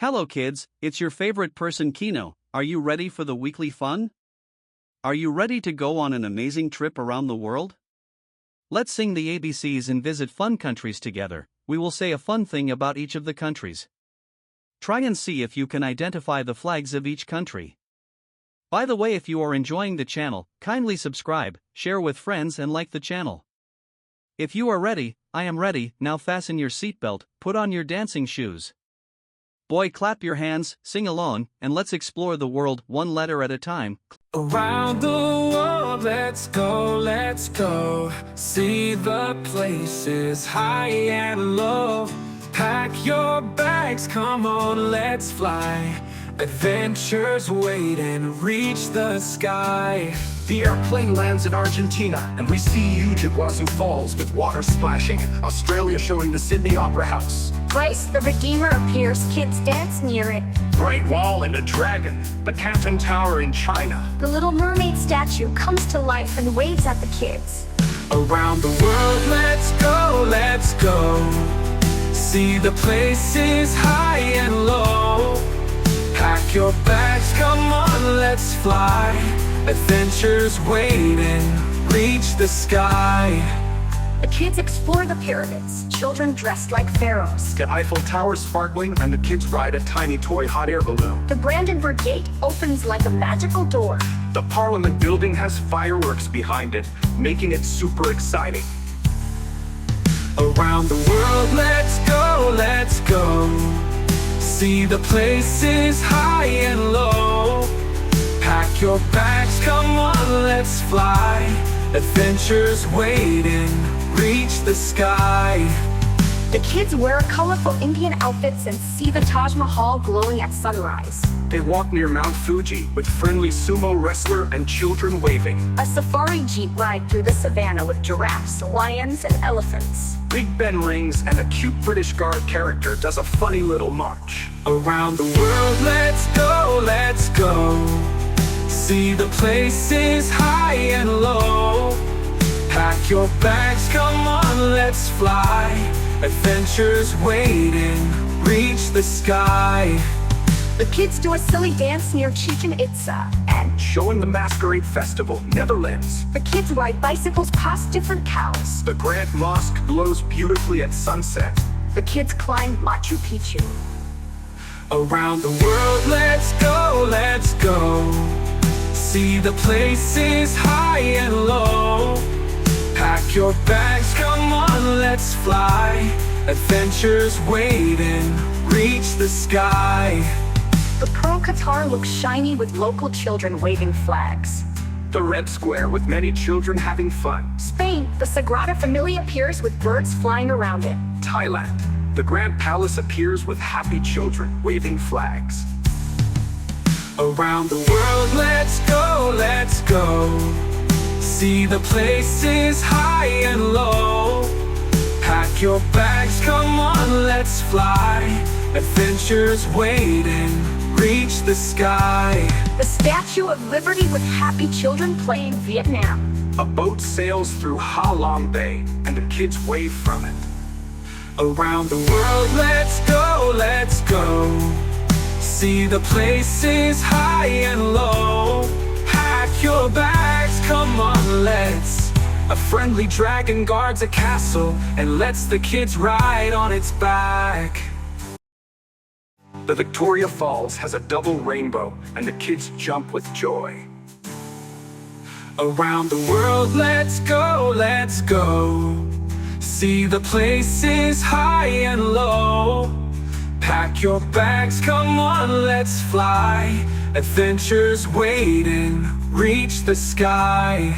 Hello kids, it's your favorite person Kino. Are you ready for the weekly fun? Are you ready to go on an amazing trip around the world? Let's sing the ABCs and visit fun countries together. We will say a fun thing about each of the countries. Try and see if you can identify the flags of each country. By the way, if you are enjoying the channel, kindly subscribe, share with friends and like the channel. If you are ready, I am ready. Now fasten your seatbelt, put on your dancing shoes. Boy, clap your hands, sing along, and let's explore the world one letter at a time. Around the world, let's go. See the places high and low. Pack your bags, come on, let's fly. Adventures wait and reach the sky. The airplane lands in Argentina, and we see huge Iguazu Falls with water splashing. Australia showing the Sydney Opera House. Christ the Redeemer appears, kids dance near it. Great Wall and a dragon, the Canton Tower in China. The Little Mermaid statue comes to life and waves at the kids. Around the world, let's go. See the places high and low. Pack your bags, come on, let's fly. Adventures waiting, reach the sky. The kids explore the pyramids, children dressed like pharaohs. The Eiffel Tower sparkling, and the kids ride a tiny toy hot air balloon. The Brandenburg Gate opens like a magical door. The Parliament building has fireworks behind it, making it super exciting. Around the world, let's go. See the places high and low. Pack your bags, come on, let's fly. Adventures waiting, reach the sky. The kids wear colorful Indian outfits and see the Taj Mahal glowing at sunrise. They walk near Mount Fuji with friendly sumo wrestler and children waving. A safari jeep ride through the savannah with giraffes, lions, and elephants. Big Ben rings, and a cute British Guard character does a funny little march. Around the world, let's go. See the places high and low. Pack your bags, come on, let's fly. Adventures waiting, reach the sky. The kids do a silly dance near Chichen Itza, and Showing the Masquerade Festival, Netherlands. the kids ride bicycles past different cows. The Grand Mosque glows beautifully at sunset. The kids climb Machu Picchu. Around the world, let's go. See the places high and low. Pack your bags, come on, let's fly. Adventures waiting, reach the sky. The Pearl Qatar looks shiny with local children waving flags. The Red Square with many children having fun. Spain, the Sagrada Familia appears with birds flying around it. Thailand, the Grand Palace appears with happy children waving flags. Around the world, let's go. See the places high and low. Pack your bags, come on, let's fly. Adventures waiting, reach the sky. The Statue of Liberty with happy children playing Vietnam. A boat sails through Ha Long Bay, and the kids wave from it. Around the world, let's go. See the places high and low. Pack your bags, come on, let's. A friendly dragon guards a castle and lets the kids ride on its back. The Victoria Falls has a double rainbow, and the kids jump with joy. Around the world, let's go. See the places high and low. Pack your bags, come on, let's fly. Adventures waiting, reach the sky.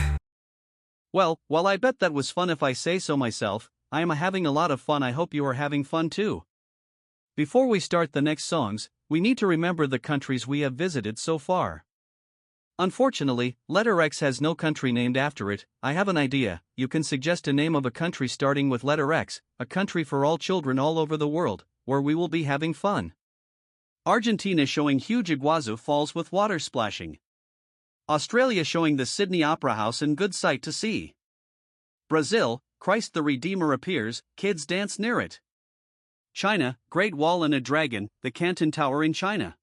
Well, I bet that was fun if I say so myself. I am having a lot of fun. I hope you are having fun too. Before we start the next songs, we need to remember the countries we have visited so far. Unfortunately, letter X has no country named after it. I have an idea. You can suggest a name of a country starting with letter X, a country for all children all over the world, where we will be having fun. Argentina showing huge Iguazu Falls with water splashing. Australia showing the Sydney Opera House and good sight to see. Brazil, Christ the Redeemer appears, kids dance near it. China, Great Wall and a Dragon, the Canton Tower in China.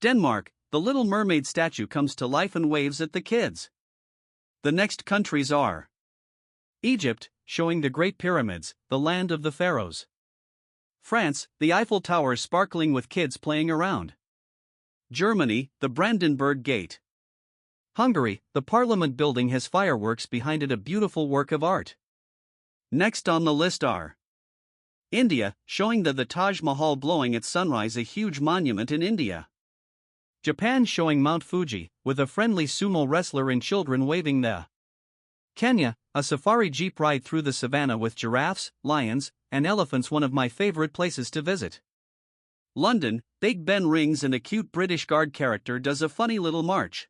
Denmark, the Little Mermaid statue comes to life and waves at the kids. The next countries are Egypt, showing the Great Pyramids, the land of the pharaohs. France, the Eiffel Tower sparkling with kids playing around. Germany, the Brandenburg Gate. Hungary, the Parliament building has fireworks behind it, a beautiful work of art. Next on the list are India, showing the Taj Mahal glowing at sunrise, a huge monument in India. Japan, showing Mount Fuji, with a friendly sumo wrestler and children waving there. Kenya, a safari jeep ride through the savannah with giraffes, lions, and elephants, one of my favorite places to visit. London, Big Ben rings and a cute British Guard character does a funny little march.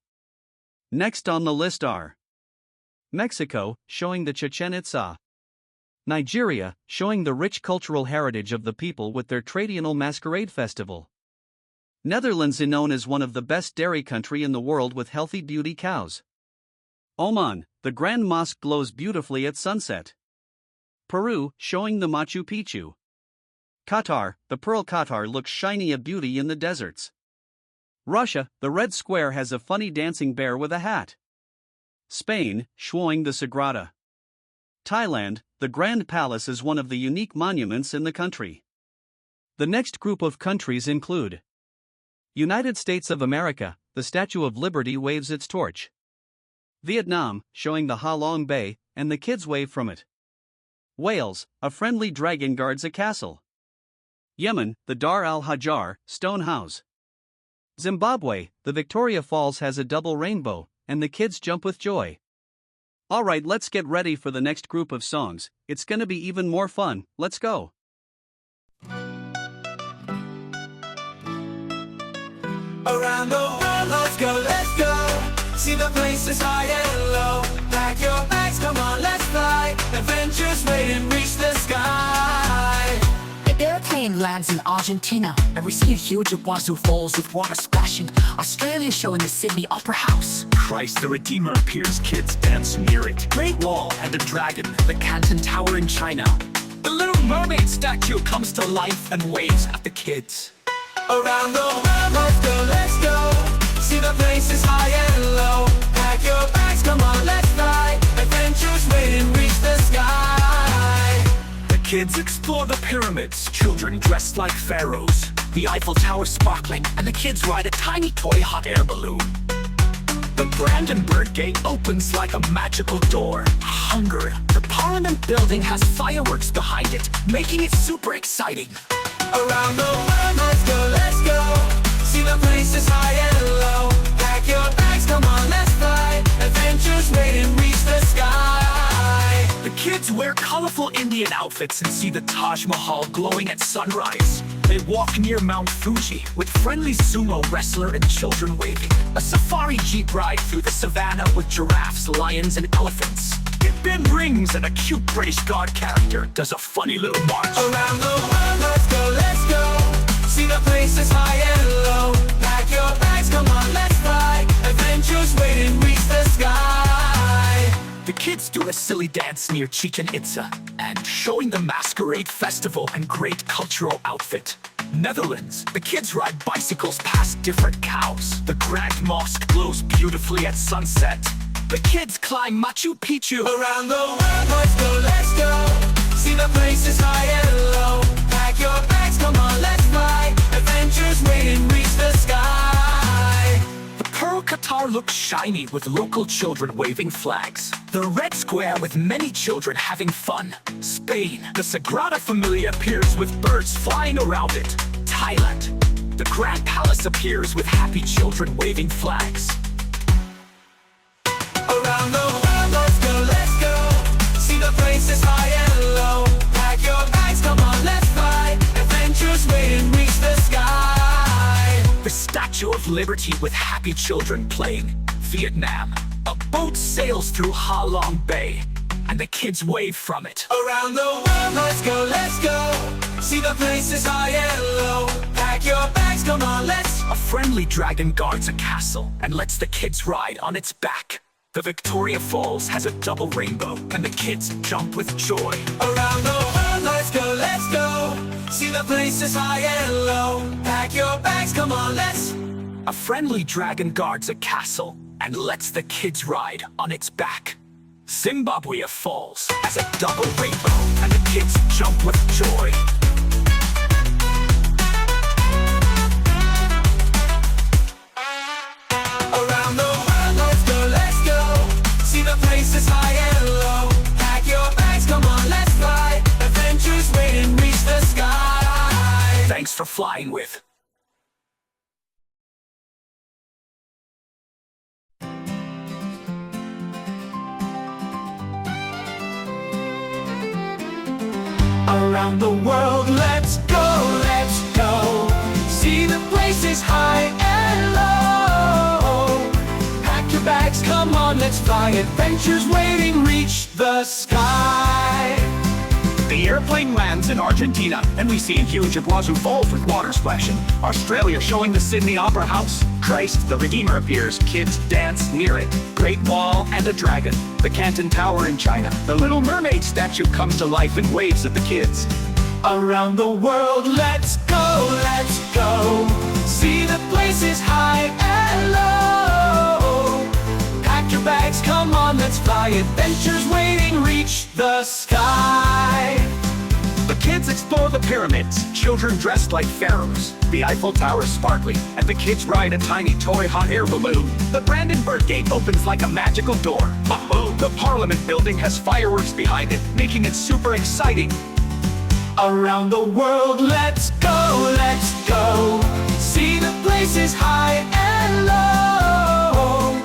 Next on the list are Mexico, showing the Chichen Itza. Nigeria, showing the rich cultural heritage of the people with their traditional masquerade festival. Netherlands, known as one of the best dairy country in the world with healthy beauty cows. Oman, the Grand Mosque glows beautifully at sunset. Peru, showing the Machu Picchu. Qatar, the Pearl Qatar looks shiny, a beauty in the deserts. Russia, the Red Square has a funny dancing bear with a hat. Spain, showing the Sagrada. Thailand, the Grand Palace is one of the unique monuments in the country. The next group of countries include United States of America, the Statue of Liberty waves its torch. Vietnam, showing the Ha Long Bay, and the kids wave from it. Wales, a friendly dragon guards a castle. Yemen, the Dar al-Hajar, stone house. Zimbabwe, the Victoria Falls has a double rainbow, and the kids jump with joy. Alright, let's get ready for the next group of songs, it's gonna be even more fun, let's go. Around the world, let's go. See the places high and low. Pack your bags, come on, let's fly. Adventures waiting, reach the sky. The airplane lands in Argentina, and we see a huge Iguazu Falls with water splashing. Australia showing the Sydney Opera House. Christ the Redeemer appears, kids dance near it. Great Wall and a Dragon, The Canton Tower in China. the Little Mermaid statue comes to life and waves at the kids. Around the world, let's go. See the places high and low. Pack your bags, come on, let's fly. Adventures waiting, reach the sky. The kids explore the pyramids, children dressed like pharaohs. The Eiffel Tower sparkling, and the kids ride a tiny toy hot air balloon. The Brandenburg Gate opens like a magical door. Hungary, the Parliament building has fireworks behind it, making it super exciting. Around the world, let's go. See the places high and low. Pack your bags, come on, let's fly. Adventures waiting, reach the sky. The kids wear colorful Indian outfits and see the Taj Mahal glowing at sunrise. They walk near Mount Fuji with friendly sumo wrestler and children waving. A safari jeep ride through the savannah with giraffes, lions, and elephants. Big Ben rings and a cute British Guard character does a funny little march. Around the world, let's go. See the places high and low. Pack your bags, come on, let's fly. Adventures waiting, reach the sky. The kids do a silly dance near Chichen Itza and showing the masquerade festival and great cultural outfit. Netherlands, the kids ride bicycles past different cows. The Grand Mosque glows beautifully at sunset. The kids climb Machu Picchu. Around the world, let's go. See the places high and low. Pack your bags, come on, let's fly. Adventures waiting, reach the sky. The Pearl Qatar looks shiny with local children waving flags. The Red Square with many children having fun. Spain, the Sagrada Familia appears with birds flying around it. Thailand, the Grand Palace appears with happy children waving flags. Around the world, let's go. See the places high and low. Pack your bags, come on, let's fly. Adventures waiting, reach the sky. The Statue of Liberty with happy children playing. Vietnam, a boat sails through Ha Long Bay, and the kids wave from it. Around the world, let's go. See the places high and low. Pack your bags, come on, let's. A friendly dragon guards a castle and lets the kids ride on its back. The Victoria Falls has a double rainbow, and the kids jump with joy. Around the world, let's go. See the places high and low. Pack your bags, come on, let's. A friendly dragon guards a castle and lets the kids ride on its back. Zimbabwe falls as a double rainbow, and the kids jump with joy. Around the world, let's go, let's go. See the places high and low. Pack your bags, come on, let's fly. Adventures waiting, reach the sky. Thanks for flying with Around the world, let's go, let's go. See the places high and low. Pack your bags, come on, let's fly. Adventures waiting, reach the sky. The airplane lands in Argentina, and we see huge Iguazu Falls with water splashing. Australia showing the Sydney Opera House. Christ the Redeemer appears, kids dance near it. Great Wall and a dragon. The Canton Tower in China. The Little Mermaid statue comes to life and waves at the kids. Around the world, let's go, let's go. See the places high and low. Pack your bags, come on, let's fly. Adventures waiting, reach the sky. The kids explore the pyramids, children dressed like pharaohs. The Eiffel Tower sparkling, and the kids ride a tiny toy hot air balloon. The Brandenburg Gate opens like a magical door. The Parliament building has fireworks behind it, making it super exciting. Around the world, let's go, let's go. See the places high and low.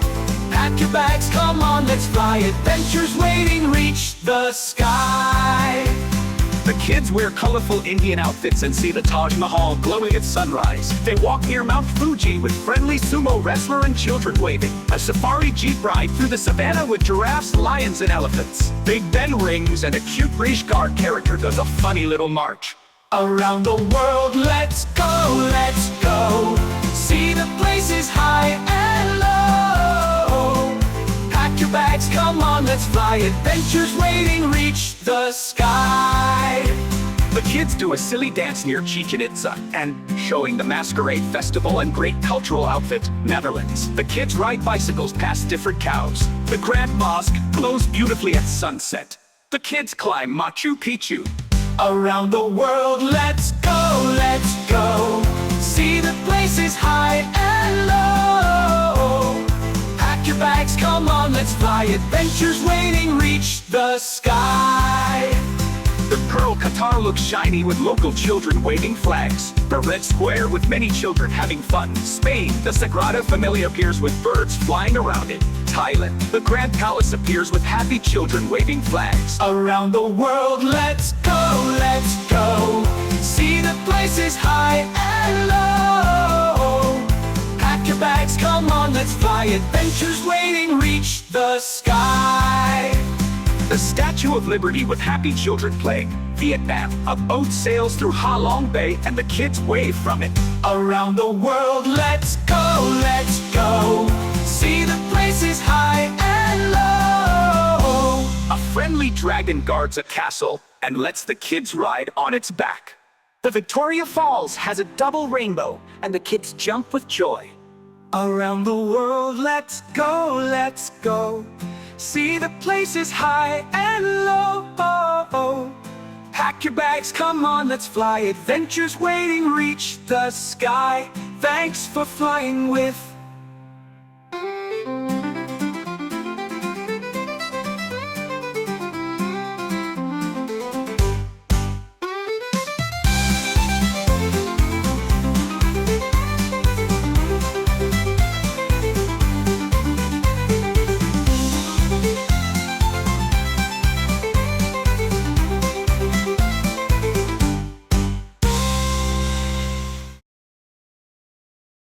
Pack your bags, come on, let's fly. Adventures waiting, reach the sky. The kids wear colorful Indian outfits and see the Taj Mahal glowing at sunrise. They walk near Mount Fuji with friendly sumo wrestler and children waving. A safari jeep ride through the savannah with giraffes, lions, and elephants. Big Ben rings and a cute British Guard character does a funny little march. Around the world, let's go, let's go. See the places high and low. Pack your bags, come on, let's fly. Adventures waiting, reach the sky. The kids do a silly dance near Chichen Itza and showing the Masquerade Festival and great cultural outfit, Netherlands. The kids ride bicycles past different cows. The Grand Mosque glows beautifully at sunset. The kids climb Machu Picchu. Around the world, let's go, let's go. See the places high and low. Pack your bags, come on, let's fly. Adventures waiting, reach the sky. The Pearl Qatar looks shiny with local children waving flags. The Red Square with many children having fun. Spain, the Sagrada Familia appears with birds flying around it. Thailand, the Grand Palace appears with happy children waving flags. Around the world, let's go, let's go. See the places high and low. Pack your bags, come on, let's fly. Adventures waiting, reach the sky. The Statue of Liberty with happy children playing. Vietnam, a boat sails through Ha Long Bay and the kids wave from it. Around the world, let's go, let's go. See the places high and low. A friendly dragon guards a castle and lets the kids ride on its back. The Victoria Falls has a double rainbow and the kids jump with joy. Around the world, let's go, let's go. See the places high and low. Pack your bags, come on, let's fly. Adventures waiting, reach the sky. Thanks for flying with